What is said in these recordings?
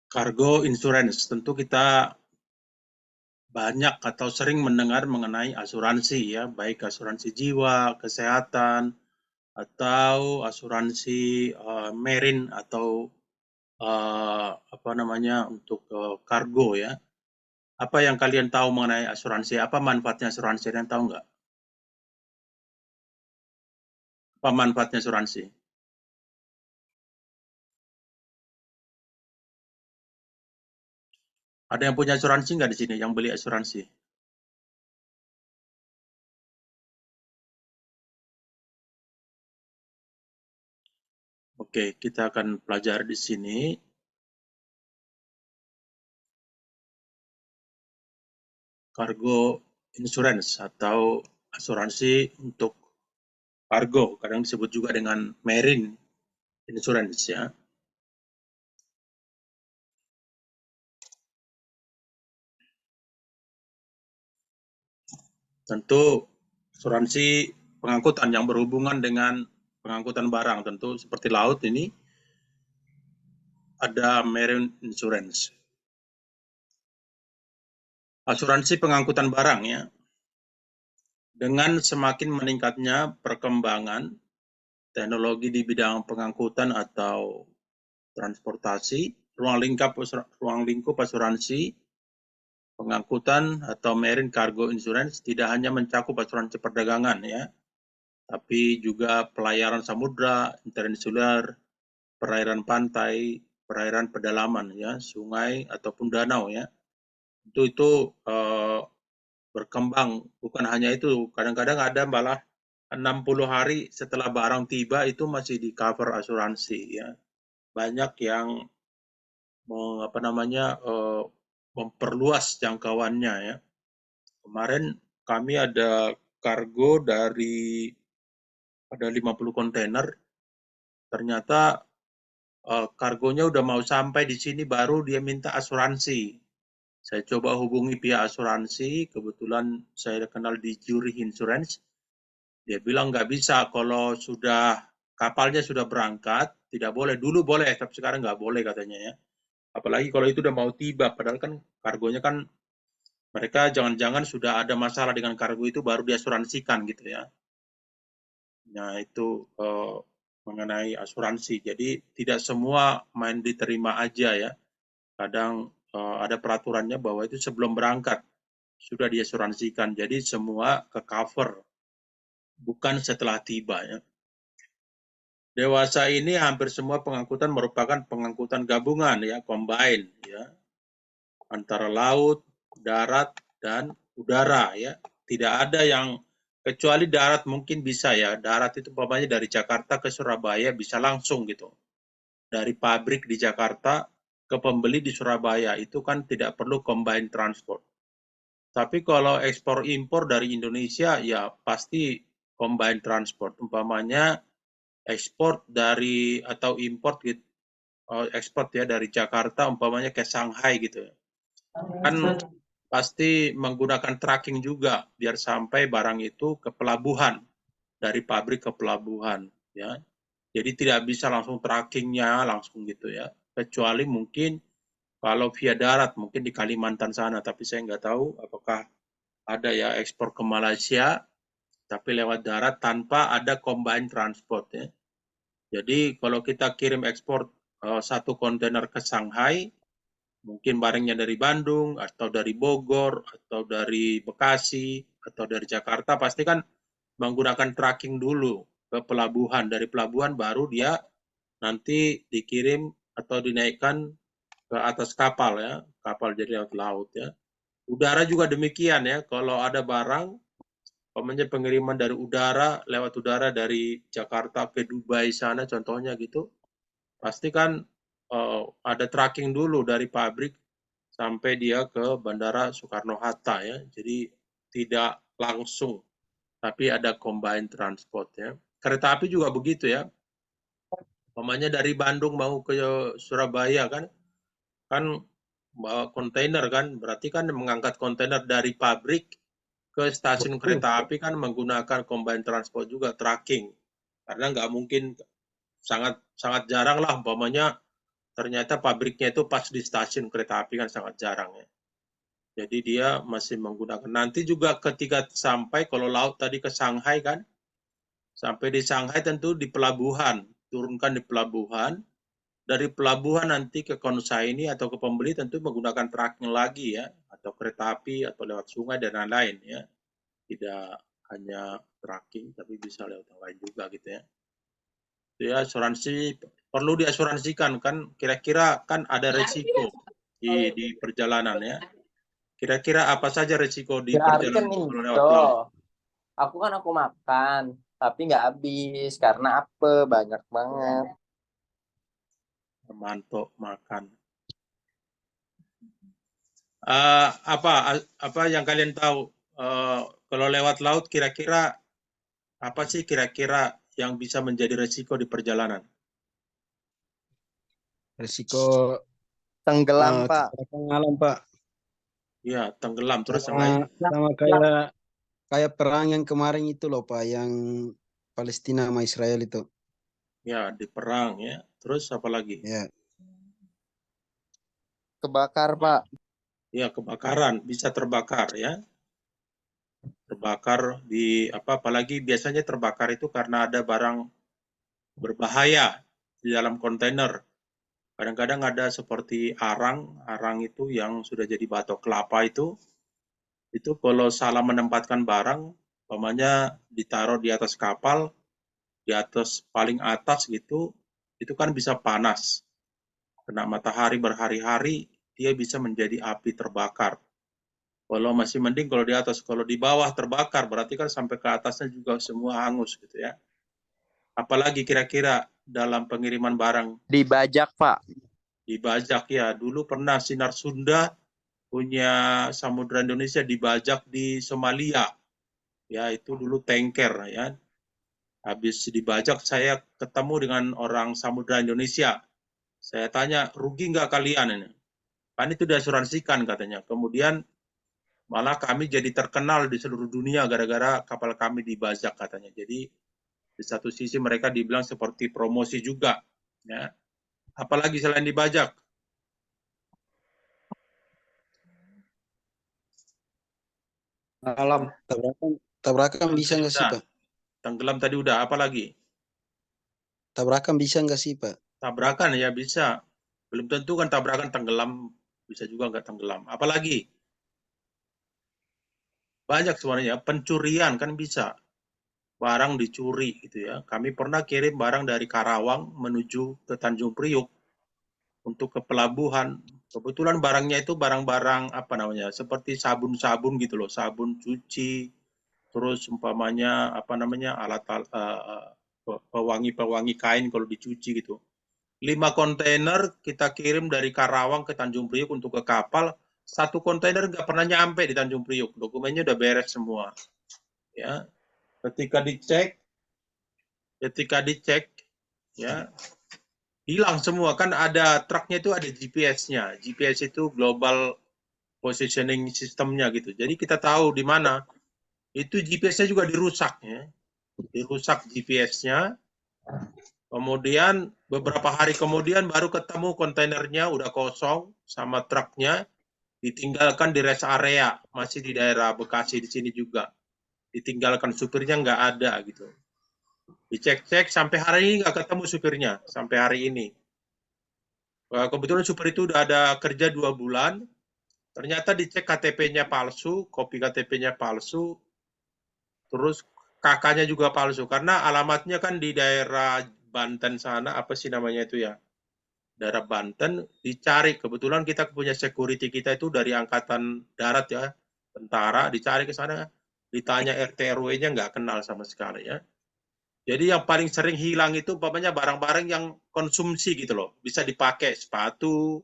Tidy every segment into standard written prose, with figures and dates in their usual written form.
Cargo insurance, tentu kita banyak atau sering mendengar mengenai asuransi ya, baik asuransi jiwa, kesehatan, atau asuransi marine atau apa namanya untuk kargo ya. Apa yang kalian tahu mengenai asuransi? Apa manfaatnya asuransi? Kalian tahu nggak? Apa manfaatnya asuransi? Ada yang punya asuransi nggak di sini? Yang beli asuransi? Oke, kita akan pelajari di sini. Cargo insurance atau asuransi untuk kargo, kadang disebut juga dengan marine insurance ya. Tentu asuransi pengangkutan yang berhubungan dengan pengangkutan barang, tentu seperti laut ini ada marine insurance. Asuransi pengangkutan barang ya. Dengan semakin meningkatnya perkembangan teknologi di bidang pengangkutan atau transportasi, ruang lingkup asuransi pengangkutan atau marine cargo insurance tidak hanya mencakup asuransi perdagangan ya, tapi juga pelayaran samudra, interinsular, perairan pantai, perairan pedalaman ya, sungai ataupun danau ya. Itu berkembang, bukan hanya itu, kadang-kadang ada malah 60 hari setelah barang tiba itu masih di cover asuransi ya. Banyak yang apa namanya memperluas jangkauannya ya. Kemarin kami ada kargo dari ada 50 kontainer, ternyata kargonya udah mau sampai di sini baru dia minta asuransi. Saya coba hubungi pihak asuransi, kebetulan saya kenal di Zurich Insurance. Dia bilang nggak bisa kalau sudah kapalnya sudah berangkat, tidak boleh. Dulu boleh, tapi sekarang nggak boleh katanya ya. Apalagi kalau itu udah mau tiba, padahal kan kargonya kan mereka jangan-jangan sudah ada masalah dengan kargo itu baru diasuransikan gitu ya. Nah itu mengenai asuransi. Jadi tidak semua main diterima aja ya. Kadang ada peraturannya bahwa itu sebelum berangkat sudah diasuransikan. Jadi semua ke cover, bukan setelah tiba ya. Dewasa ini hampir semua pengangkutan merupakan pengangkutan gabungan ya, combine ya, antara laut, darat, dan udara ya. Tidak ada yang kecuali darat mungkin bisa ya. Darat itu umpamanya dari Jakarta ke Surabaya bisa langsung gitu. Dari pabrik di Jakarta ke pembeli di Surabaya itu kan tidak perlu combine transport. Tapi kalau ekspor impor dari Indonesia ya pasti combine transport. Umpamanya ekspor dari atau import gitu, ekspor ya dari Jakarta umpamanya ke Shanghai gitu. Kan pasti menggunakan tracking juga biar sampai barang itu ke pelabuhan, dari pabrik ke pelabuhan ya. Jadi tidak bisa langsung trackingnya langsung gitu ya. Kecuali mungkin kalau via darat mungkin di Kalimantan sana, tapi saya nggak tahu apakah ada ya ekspor ke Malaysia tapi lewat darat tanpa ada combine transport ya. Jadi kalau kita kirim ekspor satu kontainer ke Shanghai, mungkin barangnya dari Bandung atau dari Bogor atau dari Bekasi atau dari Jakarta pasti kan menggunakan tracking dulu ke pelabuhan, dari pelabuhan baru dia nanti dikirim atau dinaikkan ke atas kapal ya, kapal jadi laut ya. Udara juga demikian ya, kalau ada barang umpamanya pengiriman dari udara lewat udara dari Jakarta ke Dubai sana contohnya gitu, pasti kan ada tracking dulu dari pabrik sampai dia ke Bandara Soekarno-Hatta ya. Jadi tidak langsung, tapi ada combine transport ya. Kereta api juga begitu ya. Umpamanya dari Bandung mau ke Surabaya kan, kan bawa kontainer kan, berarti kan mengangkat kontainer dari pabrik ke stasiun kereta api kan menggunakan combine transport juga tracking. Karena nggak mungkin, sangat sangat jarang lah umpamanya ternyata pabriknya itu pas di stasiun kereta api kan sangat jarang ya. Jadi dia masih menggunakan. Nanti juga ketika sampai, kalau laut tadi ke Shanghai kan, sampai di Shanghai tentu di pelabuhan, turunkan di pelabuhan. Dari pelabuhan nanti ke konsignee atau ke pembeli tentu menggunakan trucking lagi ya, atau kereta api atau lewat sungai dan lain-lain ya. Tidak hanya trucking tapi bisa lewat yang lain juga gitu ya. Ya, asuransi perlu diasuransikan kan, kira-kira kan ada resiko di perjalanan ya. Kira-kira apa saja resiko di Berarti kan perjalanan ini kalau lewat tuh, laut? aku makan, tapi nggak habis karena apa? Banyak banget. Mantok makan. Apa yang kalian tahu kalau lewat laut kira-kira apa sih kira-kira yang bisa menjadi resiko di perjalanan? Risiko Tenggelam, Pak. kecelakaan alam, Pak. Ya, tenggelam terus yang Sama lain. sama kayak perang yang kemarin itu loh, Pak, yang Palestina sama Israel itu. Ya, di perang ya. Terus apa lagi? Ya. Kebakar, Pak. Ya, kebakaran, bisa terbakar ya. Terbakar di apalagi biasanya terbakar itu karena ada barang berbahaya di dalam kontainer. Kadang-kadang ada seperti arang itu yang sudah jadi batok kelapa itu kalau salah menempatkan barang, umpamanya ditaruh di atas kapal, di atas paling atas gitu, itu kan bisa panas. Kena matahari berhari-hari, dia bisa menjadi api terbakar. Kalau masih mending kalau di atas, kalau di bawah terbakar berarti kan sampai ke atasnya juga semua hangus gitu ya. Apalagi kira-kira dalam pengiriman barang Dibajak, Pak. dibajak ya. Dulu pernah Sinar Sunda punya Samudra Indonesia dibajak di Somalia. Ya, itu dulu tanker ya. Habis dibajak saya ketemu dengan orang Samudra Indonesia. Saya tanya, rugi nggak kalian ini? Kan itu diasuransikan katanya. Kemudian malah kami jadi terkenal di seluruh dunia gara-gara kapal kami dibajak katanya. Jadi di satu sisi mereka dibilang seperti promosi juga. Ya. Apalagi selain dibajak? Alam. Tabrakan bisa Tadi nggak sih, udah. Pak? Tenggelam tadi udah. Apalagi? Tabrakan bisa nggak sih, Pak? Tabrakan ya bisa. Belum tentu kan tabrakan tenggelam. Bisa juga nggak tenggelam. Apalagi? Banyak sebenarnya. Pencurian kan bisa. Barang dicuri gitu ya. Kami pernah kirim barang dari Karawang menuju ke Tanjung Priuk untuk ke pelabuhan. Kebetulan barangnya itu barang-barang apa namanya, seperti sabun-sabun gitu loh, sabun cuci, terus umpamanya apa namanya alat pewangi-pewangi kain kalau dicuci gitu. 5 kontainer kita kirim dari Karawang ke Tanjung Priuk untuk ke kapal. Satu kontainer nggak pernah nyampe di Tanjung Priuk. Dokumennya udah beres semua. Ya, ketika dicek, ya hilang semua kan ada truknya itu ada GPS-nya. GPS itu global positioning sistemnya gitu. Jadi kita tahu di mana. Itu GPS-nya juga dirusak ya. Dirusak GPS-nya. Kemudian beberapa hari kemudian baru ketemu kontainernya udah kosong sama truknya ditinggalkan di rest area masih di daerah Bekasi di sini juga. Ditinggalkan supirnya nggak ada gitu. Dicek-cek sampai hari ini nggak ketemu supirnya sampai hari ini. Kebetulan supir itu udah ada kerja 2 bulan, ternyata dicek KTP-nya palsu, kopi KTP-nya palsu, terus kakaknya juga palsu, karena alamatnya kan di daerah Banten sana, apa sih namanya itu ya, daerah Banten, dicari, kebetulan kita punya security kita itu dari Angkatan Darat ya, tentara, dicari ke sana, ditanya RT RW-nya nggak kenal sama sekali ya. Jadi yang paling sering hilang itu umpamanya barang-barang yang konsumsi gitu loh, bisa dipakai sepatu,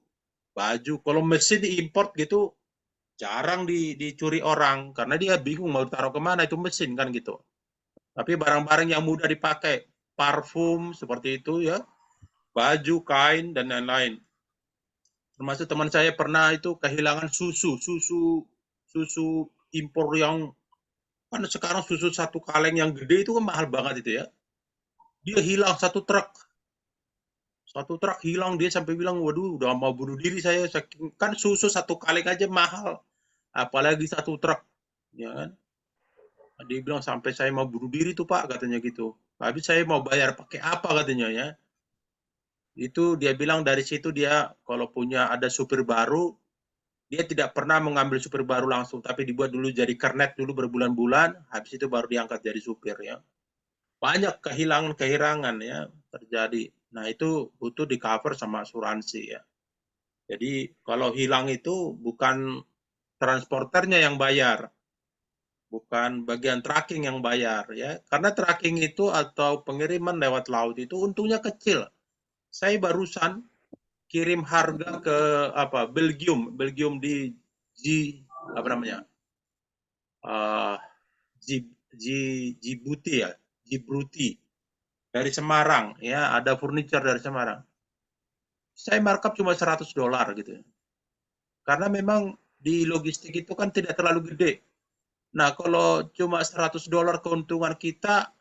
baju. Kalau mesin diimport gitu jarang dicuri orang karena dia bingung mau taruh kemana itu mesin kan gitu. Tapi barang-barang yang mudah dipakai, parfum seperti itu ya, baju, kain dan lain-lain. Termasuk teman saya pernah itu kehilangan susu impor yang kan sekarang susu satu kaleng yang gede itu kan mahal banget itu ya. Dia hilang Satu truk hilang, dia sampai bilang, waduh udah mau bunuh diri saya. Kan susu satu kaleng aja mahal, apalagi satu truk, ya kan. Dia bilang sampai saya mau bunuh diri tuh Pak, katanya gitu. Habis saya mau bayar pakai apa katanya ya. Itu dia bilang dari situ dia kalau punya ada supir baru, dia tidak pernah mengambil supir baru langsung, tapi dibuat dulu jadi kernet dulu berbulan-bulan, habis itu baru diangkat jadi supir ya. Banyak kehilangan ya terjadi. Nah itu butuh di cover sama asuransi ya. Jadi kalau hilang itu bukan transporternya yang bayar, bukan bagian tracking yang bayar ya. Karena tracking itu atau pengiriman lewat laut itu untungnya kecil. Saya barusan kirim harga ke Belgium di apa namanya? Uh, Djibouti ya, Djibouti dari Semarang ya, ada furniture dari Semarang. Saya markup cuma $100 gitu. Karena memang di logistik itu kan tidak terlalu gede. Nah, kalau cuma $100 keuntungan kita,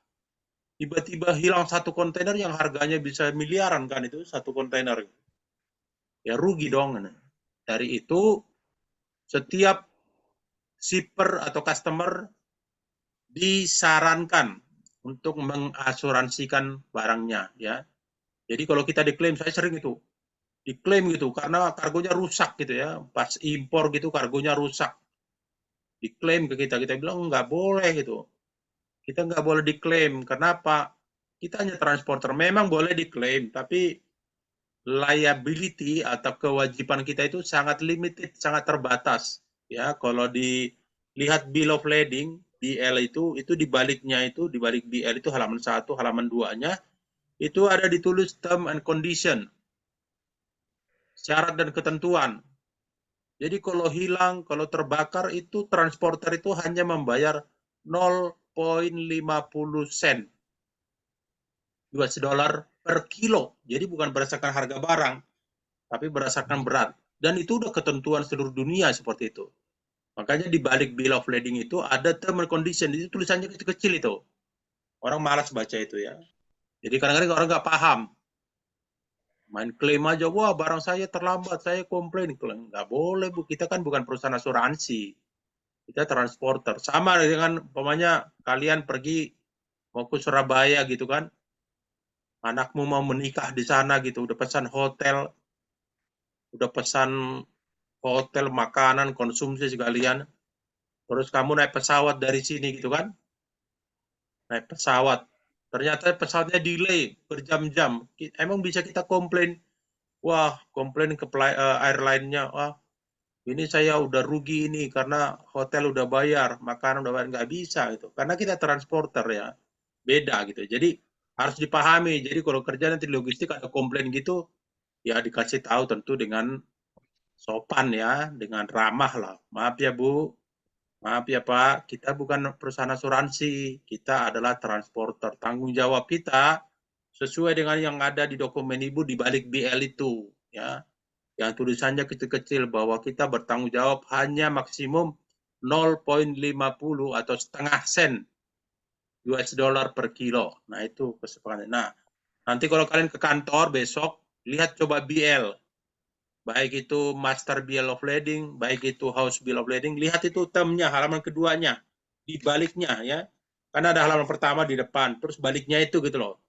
tiba-tiba hilang satu kontainer yang harganya bisa miliaran kan itu satu kontainer. Ya rugi dong. Dari itu, setiap shipper atau customer disarankan untuk mengasuransikan barangnya ya. Jadi kalau kita diklaim, saya sering itu diklaim gitu karena kargonya rusak gitu ya. Pas impor gitu kargonya rusak. Diklaim ke kita bilang nggak boleh gitu. Kita nggak boleh diklaim. Kenapa? Kita hanya transporter. Memang boleh diklaim, tapi liability atau kewajiban kita itu sangat limited, sangat terbatas. Ya, kalau dilihat bill of lading, BL itu di baliknya itu, di balik BL itu halaman 1, halaman 2-nya, itu ada ditulis term and condition. Syarat dan ketentuan. Jadi kalau hilang, kalau terbakar itu transporter itu hanya membayar 0,50 sen US dollar per kilo. Jadi bukan berdasarkan harga barang, tapi berdasarkan berat. Dan itu udah ketentuan seluruh dunia seperti itu. Makanya di balik bill of lading itu ada term and condition. Itu tulisannya kecil-kecil itu. Orang malas baca itu ya. Jadi kadang-kadang orang nggak paham. Main klaim aja, wah barang saya terlambat, saya komplain. Nggak boleh, Bu. Kita kan bukan perusahaan asuransi. Kita transporter. Sama dengan umpamanya kalian pergi mau ke Surabaya gitu kan. Anakmu mau menikah di sana gitu, udah pesan hotel, makanan, konsumsi sekalian. Terus kamu naik pesawat dari sini gitu kan. Naik pesawat. Ternyata pesawatnya delay berjam-jam. Emang bisa kita komplain? Wah, komplain ke airline-nya. Wah, ini saya udah rugi ini karena hotel udah bayar, makanan udah bayar. Nggak bisa gitu. Karena kita transporter ya. Beda gitu. Jadi harus dipahami. Jadi kalau kerja nanti logistik ada komplain gitu, ya dikasih tahu tentu dengan sopan ya, dengan ramah lah. Maaf ya Bu, maaf ya Pak, kita bukan perusahaan asuransi, kita adalah transporter. Tanggung jawab kita sesuai dengan yang ada di dokumen Ibu di balik BL itu, ya. Yang tulisannya kecil-kecil bahwa kita bertanggung jawab hanya maksimum 0,50 atau setengah sen US dollar per kilo. Nah, itu kesepakatan. Nah, nanti kalau kalian ke kantor besok, lihat coba BL. Baik itu master bill of lading, baik itu house bill of lading, lihat itu termnya, halaman keduanya, di baliknya ya. Karena ada halaman pertama di depan, terus baliknya itu gitu loh.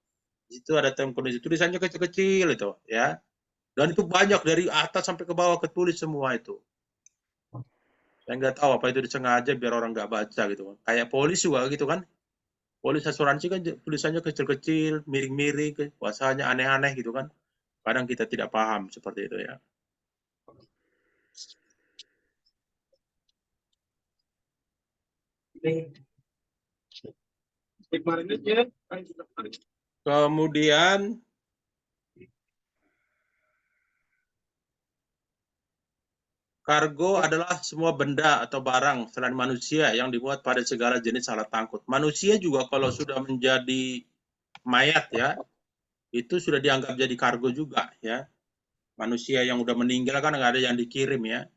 Itu ada term kondisi, tulisannya kecil-kecil itu ya. Dan itu banyak dari atas sampai ke bawah ketulis semua itu. Saya nggak tahu apa itu disengaja biar orang nggak baca gitu. Kayak polis juga gitu kan. Polis asuransi kan tulisannya kecil-kecil, miring-miring, bahasanya aneh-aneh gitu kan. Kadang kita tidak paham seperti itu ya. Kemudian kargo adalah semua benda atau barang selain manusia yang dimuat pada segala jenis alat angkut. Manusia juga kalau sudah menjadi mayat ya, itu sudah dianggap jadi kargo juga ya. Manusia yang udah meninggal kan nggak ada yang dikirim ya.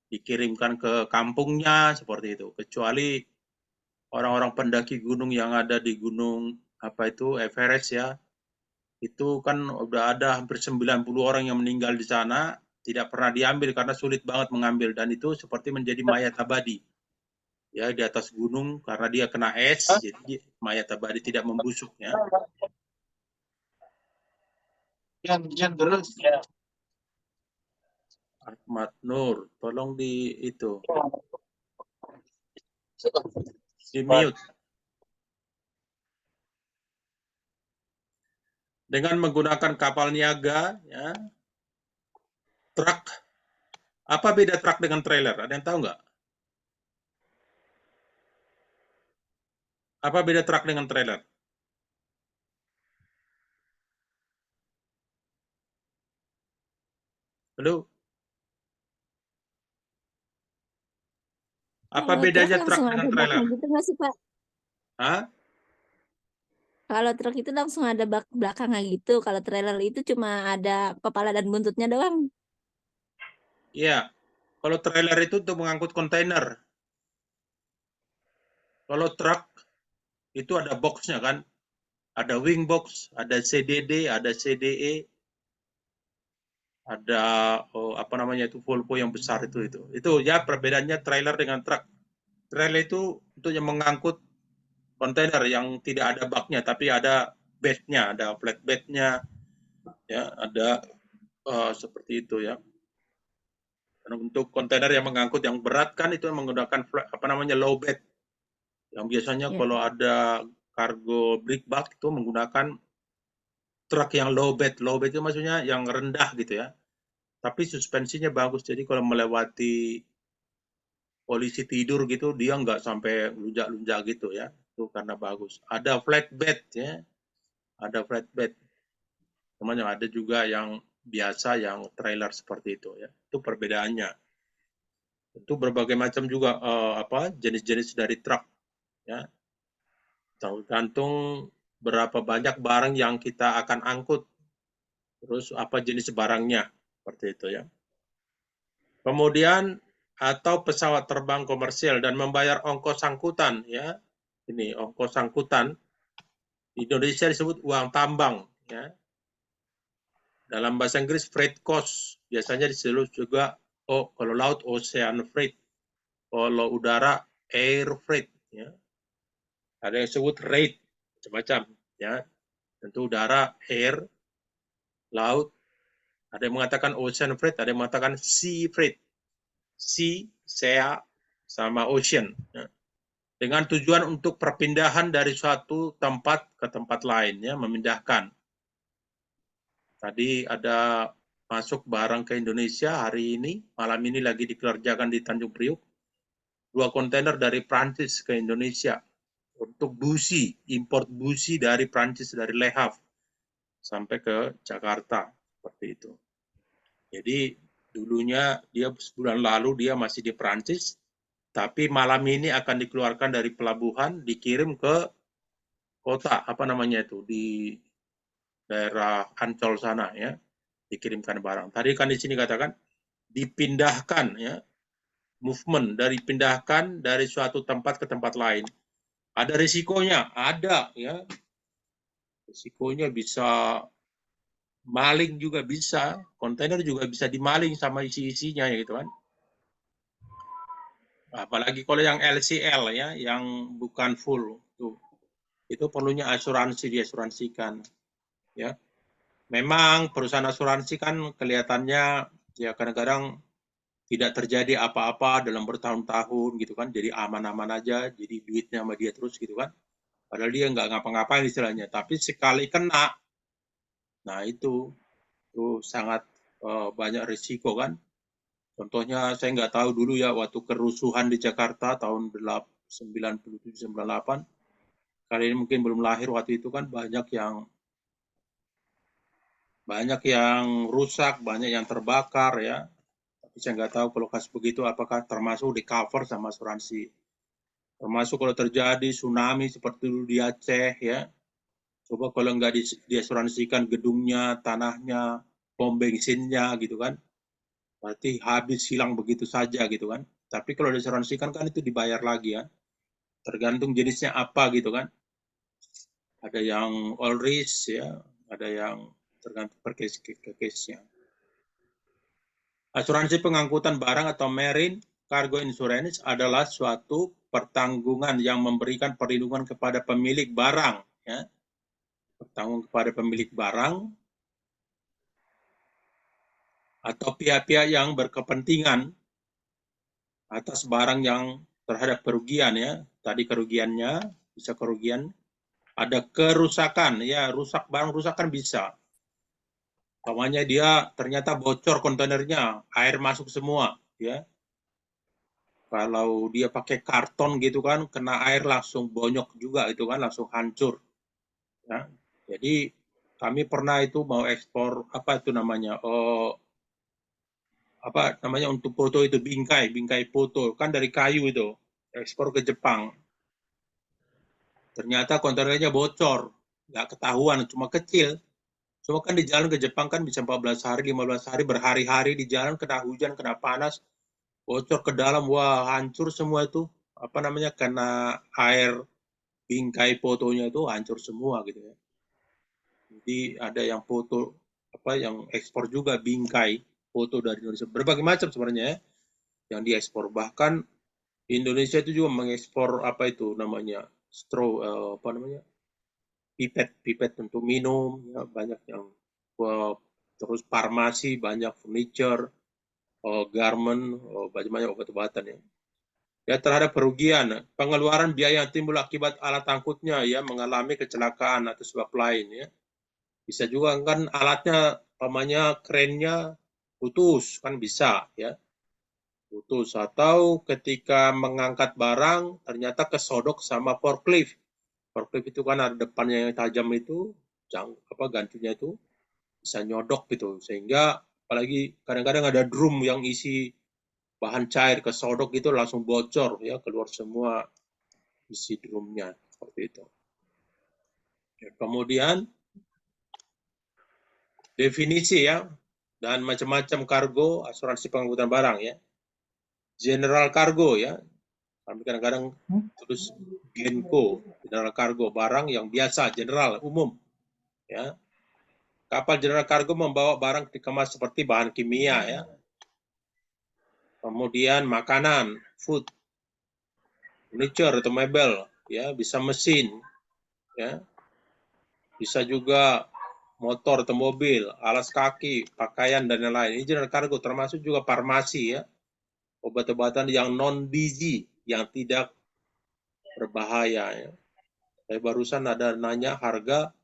Dikirimkan ke kampungnya seperti itu. Kecuali orang-orang pendaki gunung yang ada di gunung apa itu Everest ya. Itu kan udah ada hampir 90 orang yang meninggal di sana, tidak pernah diambil karena sulit banget mengambil, dan itu seperti menjadi mayat abadi. Ya, di atas gunung karena dia kena es, jadi mayat abadi tidak membusuk ya. Yang terus ya. Ahmad Nur, tolong di itu, di mute. Dengan menggunakan kapal niaga, ya, truk. Apa beda truk dengan trailer? Ada yang tahu nggak? Apa beda truk dengan trailer? Halo? Apa Kalau truk bedanya truk langsung dengan ada trailer? baknya gitu nggak sih, Pak? Hah? Kalau truk itu langsung ada bak belakangnya gitu. Kalau trailer itu cuma ada kepala dan buntutnya doang. Iya. Kalau trailer itu untuk mengangkut kontainer. Kalau truk itu ada boxnya kan? Ada wing box, ada CDD, ada CDE, ada apa namanya itu Volvo yang besar itu. Itu ya perbedaannya trailer dengan truk. Trailer itu untuk yang mengangkut kontainer yang tidak ada baknya, tapi ada bednya, ada flatbednya, ya, ada seperti itu ya. Dan untuk kontainer yang mengangkut yang berat kan itu menggunakan apa namanya low bed. Yang biasanya Ya. kalau ada kargo break bulk itu menggunakan truk yang low bed. Low bed itu maksudnya yang rendah gitu ya. Tapi suspensinya bagus. Jadi kalau melewati polisi tidur gitu dia nggak sampai lunjak-lunjak gitu ya. Itu karena bagus. Ada flatbed ya. Ada flatbed. Cuman yang ada juga yang biasa yang trailer seperti itu ya. Itu perbedaannya. Itu berbagai macam juga apa jenis-jenis dari truk ya. Tergantung berapa banyak barang yang kita akan angkut. Terus apa jenis barangnya seperti itu ya. Kemudian atau pesawat terbang komersial dan membayar ongkos angkutan ya. Ini ongkos angkutan di Indonesia disebut uang tambang ya. Dalam bahasa Inggris freight cost biasanya disebut juga kalau laut ocean freight, kalau udara air freight ya. Ada yang disebut rate macam-macam ya. Tentu udara, air, laut. Ada yang mengatakan ocean freight, ada yang mengatakan sea freight. Sea sama ocean. Ya. Dengan tujuan untuk perpindahan dari suatu tempat ke tempat lain, ya, memindahkan. Tadi ada masuk barang ke Indonesia hari ini, malam ini lagi dikerjakan di Tanjung Priuk. 2 kontainer dari Prancis ke Indonesia untuk busi, import busi dari Prancis, dari Le Havre sampai ke Jakarta, seperti itu. Jadi dulunya dia sebulan lalu dia masih di Prancis, tapi malam ini akan dikeluarkan dari pelabuhan, dikirim ke kota, apa namanya itu, di daerah Ancol sana ya, dikirimkan barang. Tadi kan di sini katakan dipindahkan ya, movement dari pindahkan dari suatu tempat ke tempat lain. Ada risikonya, ada ya. Risikonya bisa maling juga bisa, kontainer juga bisa dimaling sama isi-isinya ya gitu kan. Apalagi kalau yang LCL ya, yang bukan full tuh. Itu perlunya asuransi, diasuransikan ya. Memang perusahaan asuransi kan kelihatannya ya kadang-kadang tidak terjadi apa-apa dalam bertahun-tahun gitu kan, jadi aman-aman aja, jadi duitnya sama dia terus gitu kan. Padahal dia nggak ngapa-ngapain istilahnya, tapi sekali kena, nah itu sangat banyak risiko kan. Contohnya saya nggak tahu dulu ya waktu kerusuhan di Jakarta tahun 97-98, kalian mungkin belum lahir waktu itu kan banyak yang rusak, banyak yang terbakar ya. Tapi saya nggak tahu kalau kasus begitu apakah termasuk di cover sama asuransi. Termasuk kalau terjadi tsunami seperti dulu di Aceh ya. Coba kalau nggak diasuransikan gedungnya, tanahnya, pom bensinnya gitu kan. Berarti habis hilang begitu saja gitu kan. Tapi kalau diasuransikan kan itu dibayar lagi ya. Tergantung jenisnya apa gitu kan. Ada yang all risk ya, Ada yang tergantung per case ke case-nya. Asuransi pengangkutan barang atau marine cargo insurance adalah suatu pertanggungan yang memberikan perlindungan kepada pemilik barang, ya. Bertanggung kepada pemilik barang atau pihak-pihak yang berkepentingan atas barang yang terhadap kerugian, ya. Tadi kerugiannya bisa kerugian, ada kerusakan, ya, rusak, barang rusak kan bisa. Umpamanya dia ternyata bocor kontainernya, air masuk semua, ya. Kalau dia pakai karton gitu kan, kena air langsung bonyok juga itu kan, langsung hancur. Ya. Jadi kami pernah itu mau ekspor apa itu namanya, apa namanya untuk foto itu bingkai foto kan dari kayu itu, ekspor ke Jepang. Ternyata kontainernya bocor, nggak ketahuan, cuma kecil. Cuma kan di jalan ke Jepang kan bisa 14 hari, 15 hari, berhari-hari di jalan, kena hujan, kena panas, bocor ke dalam, wah hancur semua itu. Apa namanya, kena air bingkai fotonya itu hancur semua gitu ya. Jadi ada yang foto, apa yang ekspor juga bingkai foto dari Indonesia. Berbagai macam sebenarnya ya, yang diekspor. Bahkan Indonesia itu juga mengekspor apa itu namanya, straw, apa namanya, pipet untuk minum, ya, banyak yang terus farmasi, banyak furniture, garment, banyak obat-obatan ya. Ya terhadap kerugian, pengeluaran biaya yang timbul akibat alat angkutnya ya mengalami kecelakaan atau sebab lain ya. Bisa juga kan alatnya, pamannya kerennya putus kan bisa ya. Putus atau ketika mengangkat barang ternyata kesodok sama forklift. Forklift itu kan ada depannya yang tajam itu, gantinya itu bisa nyodok gitu, sehingga apalagi kadang-kadang ada drum yang isi bahan cair kesodok itu langsung bocor ya, keluar semua isi drumnya seperti itu. Ya, kemudian definisi ya, dan macam-macam kargo asuransi pengangkutan barang ya. General cargo ya, kami kadang-kadang terus Genco, general cargo, barang yang biasa, general, umum ya. Kapal general cargo membawa barang dikemas seperti bahan kimia ya. Kemudian makanan, food, furniture atau mebel ya, bisa mesin ya. Bisa juga motor atau mobil, alas kaki, pakaian dan lain-lain. Ini general cargo termasuk juga farmasi ya. Obat-obatan yang non-gizi, yang tidak berbahaya ya. Saya barusan ada nanya harga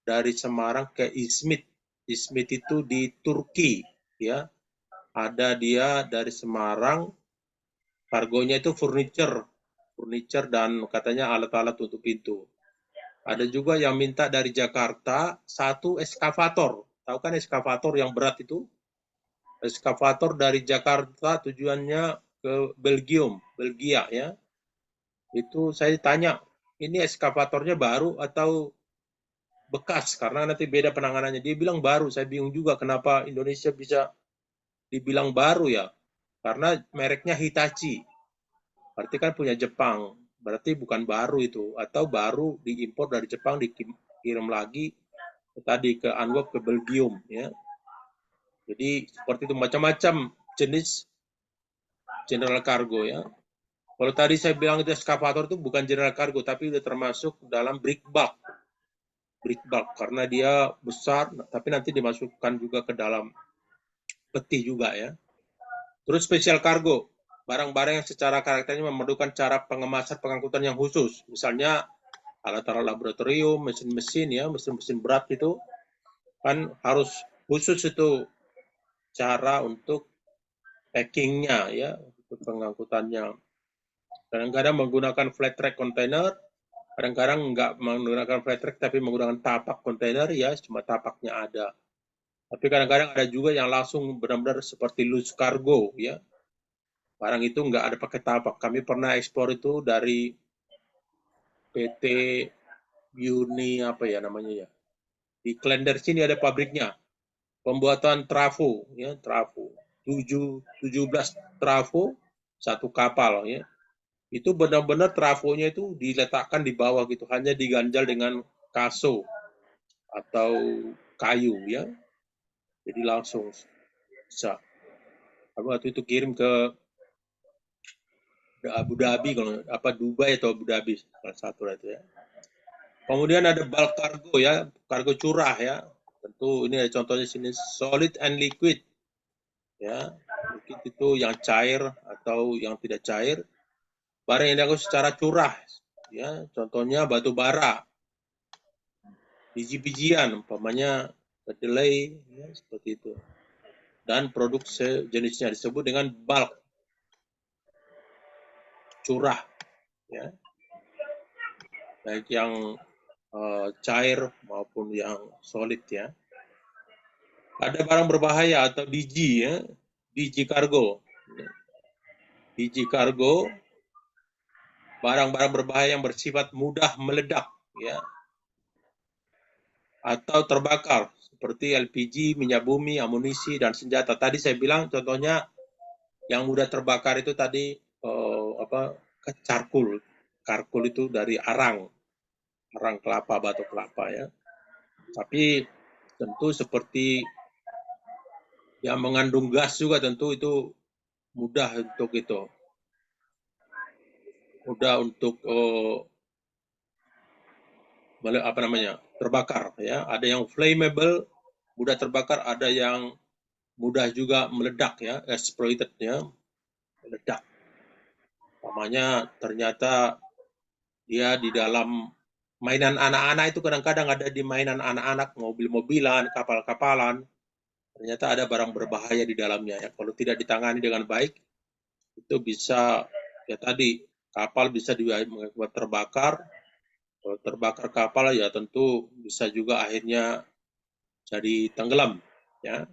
dari Semarang ke Izmit. Izmit itu di Turki ya. Ada dia dari Semarang, kargonya itu furniture dan katanya alat-alat untuk pintu. Ada juga yang minta dari Jakarta satu eskavator. Tahu kan eskavator yang berat itu? Eskavator dari Jakarta tujuannya ke Belgia ya. Itu saya tanya, ini eskavatornya baru atau bekas? Karena nanti beda penanganannya. Dia bilang baru. Saya bingung juga kenapa Indonesia bisa dibilang baru ya. Karena mereknya Hitachi. Berarti kan punya Jepang. Berarti bukan baru itu. Atau baru diimpor dari Jepang, dikirim lagi tadi ke Antwerp, ke Belgium. Ya. Jadi seperti itu, macam-macam jenis general cargo ya. Kalau tadi saya bilang itu eskavator itu bukan general cargo, tapi sudah termasuk dalam break bulk. Break bulk karena dia besar, tapi nanti dimasukkan juga ke dalam peti juga ya. Terus special cargo, barang-barang yang secara karakternya memerlukan cara pengemasan pengangkutan yang khusus. Misalnya alat-alat laboratorium, mesin-mesin ya, mesin-mesin berat itu kan harus khusus itu cara untuk packingnya ya, untuk pengangkutannya. Kadang-kadang menggunakan flat track container, kadang-kadang nggak menggunakan flat track tapi menggunakan tapak kontainer ya, cuma tapaknya ada. Tapi kadang-kadang ada juga yang langsung benar-benar seperti loose cargo ya. Barang itu nggak ada pakai tapak. Kami pernah ekspor itu dari PT Uni apa ya namanya ya. Di Klender sini ada pabriknya. Pembuatan trafo ya, trafo. 17 trafo satu kapal ya. Itu benar-benar trafonya itu diletakkan di bawah gitu, hanya diganjal dengan kaso atau kayu ya. Jadi langsung bisa. Waktu itu kirim ke Abu Dhabi, kalau apa Dubai atau Abu Dhabi, salah satu itu ya. Kemudian ada bulk cargo ya, kargo curah ya. Tentu ini ada contohnya sini, solid and liquid ya. Liquid itu yang cair atau yang tidak cair. Barang yang diangkut secara curah ya, contohnya batu bara, biji-bijian, umpamanya kedelai ya, seperti itu. Dan produk sejenisnya disebut dengan bulk, curah ya, baik yang cair maupun yang solid ya. Ada barang berbahaya atau DG ya, DG cargo. DG cargo, barang-barang berbahaya yang bersifat mudah meledak ya, atau terbakar seperti LPG, minyak bumi, amunisi dan senjata. Tadi saya bilang contohnya yang mudah terbakar itu tadi charcoal. Charcoal itu dari arang kelapa, batu kelapa ya. Tapi tentu seperti yang mengandung gas juga tentu itu mudah untuk itu. Mudah untuk terbakar ya. Ada yang flammable, mudah terbakar, ada yang mudah juga meledak ya, exploited ya, meledak. Namanya ternyata dia di dalam mainan anak-anak itu kadang-kadang ada di mainan anak-anak, mobil-mobilan, kapal-kapalan. Ternyata ada barang berbahaya di dalamnya ya. Kalau tidak ditangani dengan baik, itu bisa ya tadi kapal bisa dibuat terbakar. Kalau terbakar kapal ya tentu bisa juga akhirnya jadi tenggelam ya.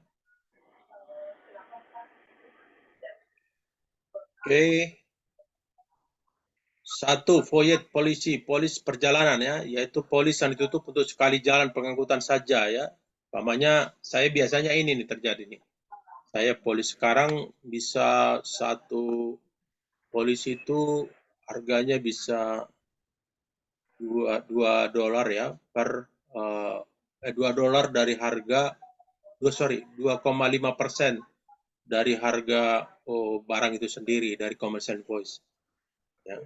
Oke. Satu, voyage policy, polis perjalanan ya, yaitu polis yang ditutup untuk sekali jalan pengangkutan saja ya. Umpamanya saya biasanya ini nih terjadi nih. Saya polis sekarang bisa satu polisi itu harganya bisa $2 ya per $2 dari harga 2,5% dari harga barang itu sendiri dari commercial invoice. Ya.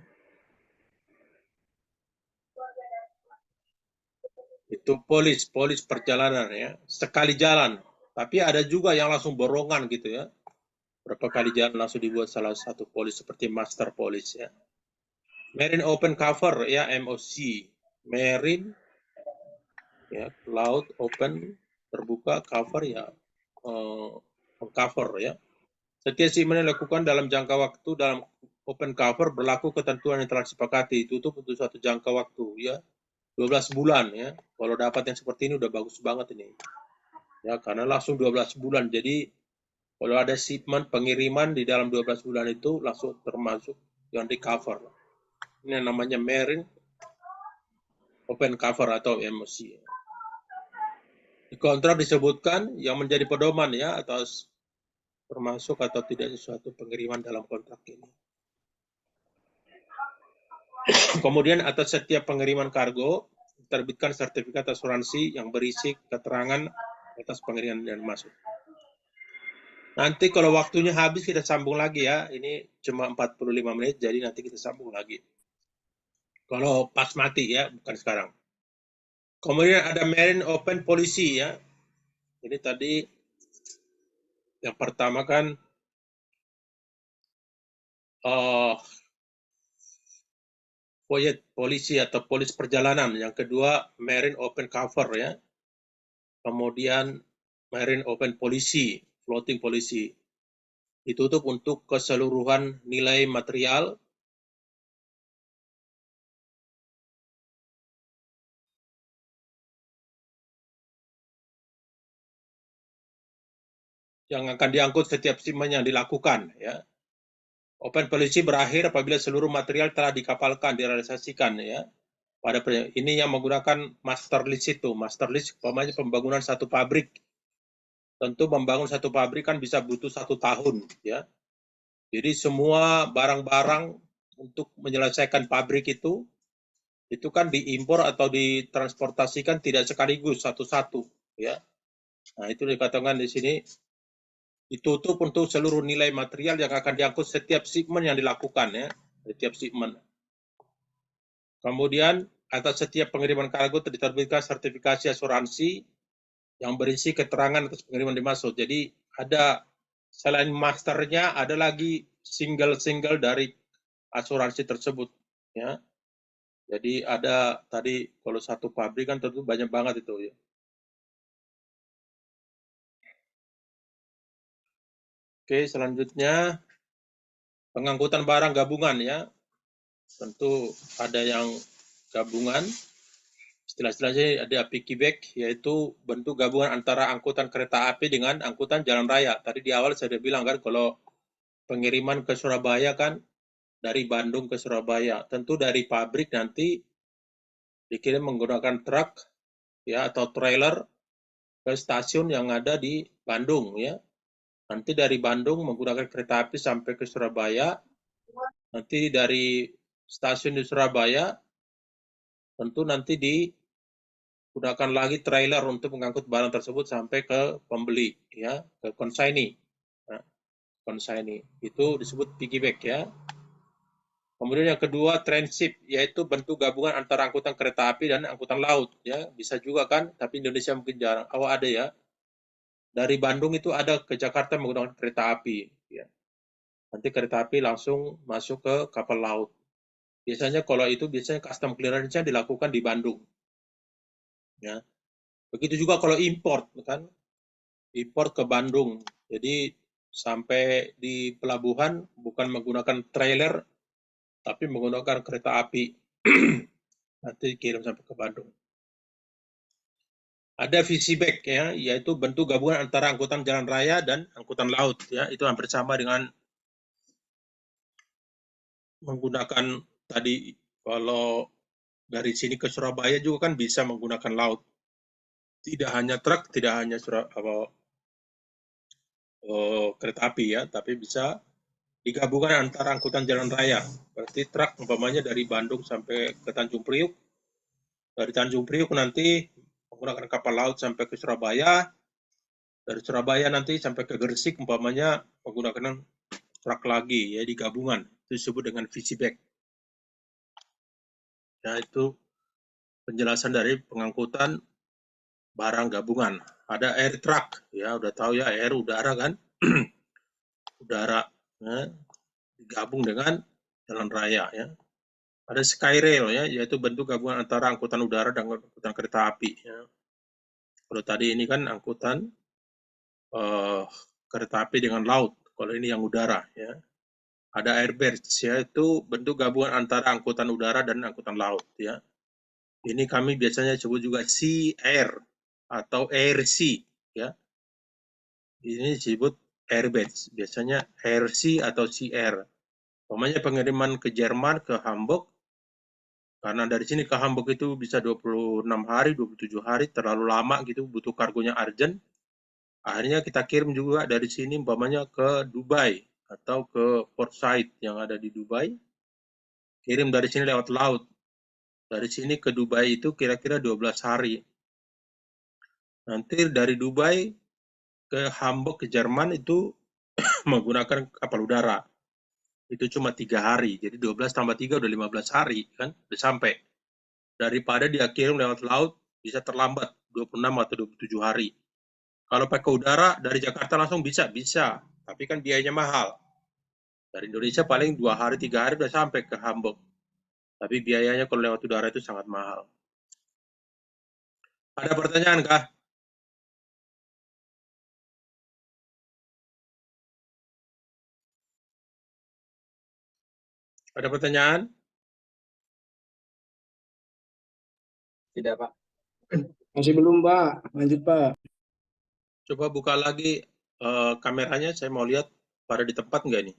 Itu polis perjalanan ya, sekali jalan. Tapi ada juga yang langsung borongan gitu ya. Berapa kali jalan langsung dibuat salah satu polis seperti master polis ya. Marine open cover ya, MOC. Marine ya, laut open terbuka, cover ya cover ya. Setiap shipment dilakukan dalam jangka waktu dalam open cover berlaku ketentuan yang telah disepakati, tutup untuk suatu jangka waktu ya. 12 bulan ya. Kalau dapat yang seperti ini udah bagus banget ini. Ya, karena langsung 12 bulan. Jadi kalau ada shipment pengiriman di dalam 12 bulan itu langsung termasuk yang di cover. Ini namanya marine open cover atau MOC. Di kontrak disebutkan yang menjadi pedoman ya atas termasuk atau tidak sesuatu pengiriman dalam kontrak ini. Kemudian atas setiap pengiriman kargo terbitkan sertifikat asuransi yang berisi keterangan atas pengiriman dan masuk. Nanti kalau waktunya habis kita sambung lagi ya. Ini cuma 45 menit, jadi nanti kita sambung lagi. Kalau pas mati ya, bukan sekarang. Kemudian ada marine open policy ya. Ini tadi yang pertama kan voyage polisi atau polis perjalanan. Yang kedua marine open cover ya. Kemudian marine open policy, floating policy. Ditutup untuk keseluruhan nilai material yang akan diangkut setiap shipment yang dilakukan ya. Open policy berakhir apabila seluruh material telah dikapalkan, direalisasikan ya. Pada ini yang menggunakan master lease itu. Master lease umpamanya pembangunan satu pabrik. Tentu membangun satu pabrik kan bisa butuh 1 tahun ya. Jadi semua barang-barang untuk menyelesaikan pabrik itu itu kan diimpor atau ditransportasikan tidak sekaligus satu-satu, ya. Nah, itu dikatakan di sini ditutup untuk seluruh nilai material yang akan diangkut setiap shipment yang dilakukan, ya, setiap shipment. Kemudian atas setiap pengiriman kargo diterbitkan sertifikasi asuransi yang berisi keterangan atas pengiriman dimaksud. Jadi ada selain masternya ada lagi single dari asuransi tersebut, ya. Jadi ada tadi kalau satu pabrik kan tentu banyak banget itu, ya. Oke, selanjutnya pengangkutan barang gabungan, ya. Tentu ada yang gabungan. Istilah-istilahnya ada piggyback, yaitu bentuk gabungan antara angkutan kereta api dengan angkutan jalan raya. Tadi di awal saya sudah bilang kan, kalau pengiriman ke Surabaya kan dari Bandung ke Surabaya, tentu dari pabrik nanti dikirim menggunakan truk, ya, atau trailer ke stasiun yang ada di Bandung, ya. Nanti dari Bandung menggunakan kereta api sampai ke Surabaya. Nanti dari stasiun di Surabaya tentu nanti digunakan lagi trailer untuk mengangkut barang tersebut sampai ke pembeli, ya, ke consignee. Nah, consignee itu disebut piggyback, ya. Kemudian yang kedua transit, yaitu bentuk gabungan antara angkutan kereta api dan angkutan laut, ya. Bisa juga kan, tapi Indonesia mungkin jarang. Oh, ada, ya. Dari Bandung itu ada ke Jakarta menggunakan kereta api, ya. Nanti kereta api langsung masuk ke kapal laut. Biasanya kalau itu biasanya custom clearance-nya dilakukan di Bandung, ya. Begitu juga kalau import, kan, import ke Bandung. Jadi sampai di pelabuhan bukan menggunakan trailer, tapi menggunakan kereta api. Nanti dikirim sampai ke Bandung. Ada VC-back, ya, yaitu bentuk gabungan antara angkutan jalan raya dan angkutan laut, ya. Itu hampir sama dengan menggunakan tadi, kalau dari sini ke Surabaya juga kan bisa menggunakan laut. Tidak hanya truk, tidak hanya kereta api, ya, tapi bisa digabungkan antara angkutan jalan raya. Berarti truk umpamanya dari Bandung sampai ke Tanjung Priuk, dari Tanjung Priuk nanti menggunakan kapal laut sampai ke Surabaya, dari Surabaya nanti sampai ke Gresik umpamanya menggunakan truk lagi, ya, digabungan. Itu disebut dengan VC-back. Ya, itu penjelasan dari pengangkutan barang gabungan. Ada air truck, ya, udah tahu, ya, air udara kan, udara, ya, digabung dengan jalan raya, ya. Ada Skyrail, ya, yaitu bentuk gabungan antara angkutan udara dan angkutan kereta api, ya. Kalau tadi ini kan angkutan kereta api dengan laut, kalau ini yang udara, ya. Ada airbirds, ya, itu bentuk gabungan antara angkutan udara dan angkutan laut, ya. Ini kami biasanya sebut juga sea air atau air sea, ya. Ini disebut airbirds, biasanya air sea atau sea air. Umpamanya pengiriman ke Jerman, ke Hamburg, karena dari sini ke Hamburg itu bisa 26 hari, 27 hari, terlalu lama gitu, butuh kargonya urgent. Akhirnya kita kirim juga dari sini umpamanya ke Dubai atau ke Port Said yang ada di Dubai. Kirim dari sini lewat laut. Dari sini ke Dubai itu kira-kira 12 hari. Nanti dari Dubai ke Hamburg ke Jerman itu menggunakan kapal udara. Itu cuma 3 hari. Jadi 12 tambah 3 udah 15 hari, kan? Udah sampai. Daripada dia kirim lewat laut, bisa terlambat 26 atau 27 hari. Kalau pakai udara, dari Jakarta langsung bisa. Tapi kan biayanya mahal. Dari Indonesia paling 2 hari, 3 hari udah sampai ke Hamburg. Tapi biayanya kalau lewat udara itu sangat mahal. Ada pertanyaan, kah? Ada pertanyaan? Tidak, Pak. Masih belum, Pak. Lanjut, Pak. Coba buka lagi kameranya, saya mau lihat pada di tempat nggak nih?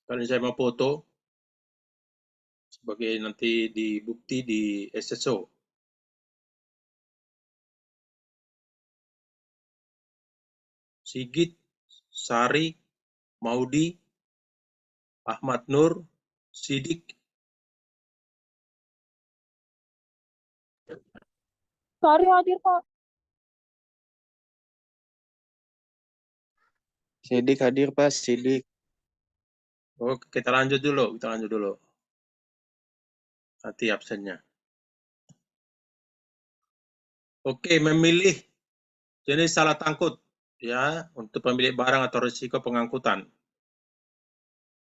Kalau saya mau foto sebagai nanti di bukti di SSO. Sigit, Sari, Maudi, Ahmad Nur, Sidik. Sorry hadir Pak. Sidik hadir Pak, Sidik. Oke, kita lanjut dulu. Nanti absennya. Oke, memilih jenis salah angkut ya untuk pemilik barang atau risiko pengangkutan.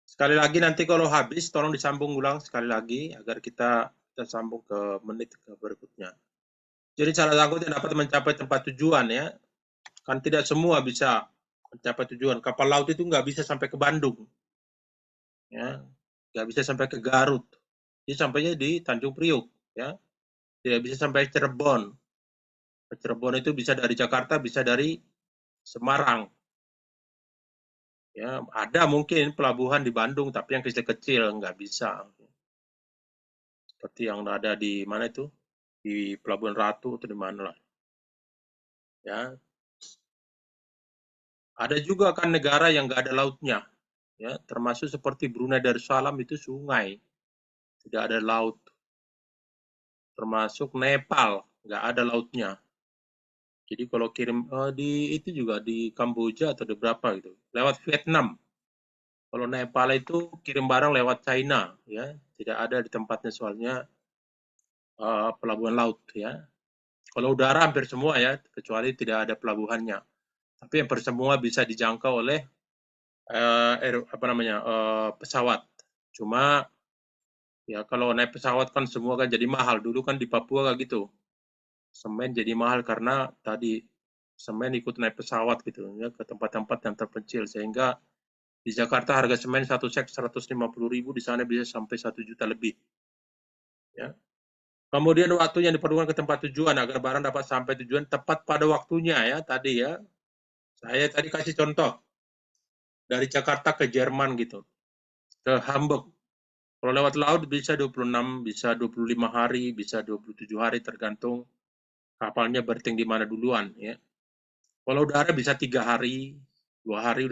Sekali lagi nanti kalau habis tolong disambung ulang sekali lagi agar kita sambung ke menit berikutnya. Jadi salah angkut yang dapat mencapai tempat tujuan ya. Kan tidak semua bisa mencapai tujuan. Kapal laut itu nggak bisa sampai ke Bandung. Ya, nggak bisa sampai ke Garut. Dia sampainya di Tanjung Priok ya. Tidak bisa sampai Cirebon. Cirebon itu bisa dari Jakarta, bisa dari Semarang. Ya, ada mungkin pelabuhan di Bandung, tapi yang kecil-kecil nggak bisa. Seperti yang ada di mana itu, di Pelabuhan Ratu atau di mana lah. Ya, ada juga kan negara yang nggak ada lautnya, ya, termasuk seperti Brunei Darussalam itu sungai, tidak ada laut. Termasuk Nepal nggak ada lautnya. Jadi kalau kirim di itu juga di Kamboja atau di berapa gitu, lewat Vietnam. Kalau Nepal itu kirim barang lewat China, ya, tidak ada di tempatnya soalnya pelabuhan laut, ya. Kalau udara hampir semua ya, kecuali tidak ada pelabuhannya. Tapi hampir semua bisa dijangkau oleh pesawat. Cuma ya kalau naik pesawat kan semua kan jadi mahal. Dulu kan di Papua kayak gitu. Semen jadi mahal karena tadi semen ikut naik pesawat gitu ya ke tempat-tempat yang terpencil sehingga di Jakarta harga semen 1 sek 150.000, di sana bisa sampai 1 juta lebih. Ya. Kemudian waktu yang diperlukan ke tempat tujuan agar barang dapat sampai tujuan tepat pada waktunya ya tadi ya. Saya tadi kasih contoh dari Jakarta ke Jerman gitu, ke Hamburg. Kalau lewat laut bisa 26, bisa 25 hari, bisa 27 hari tergantung kapalnya berting di mana duluan ya. Kalau udara bisa 3 hari, 2 hari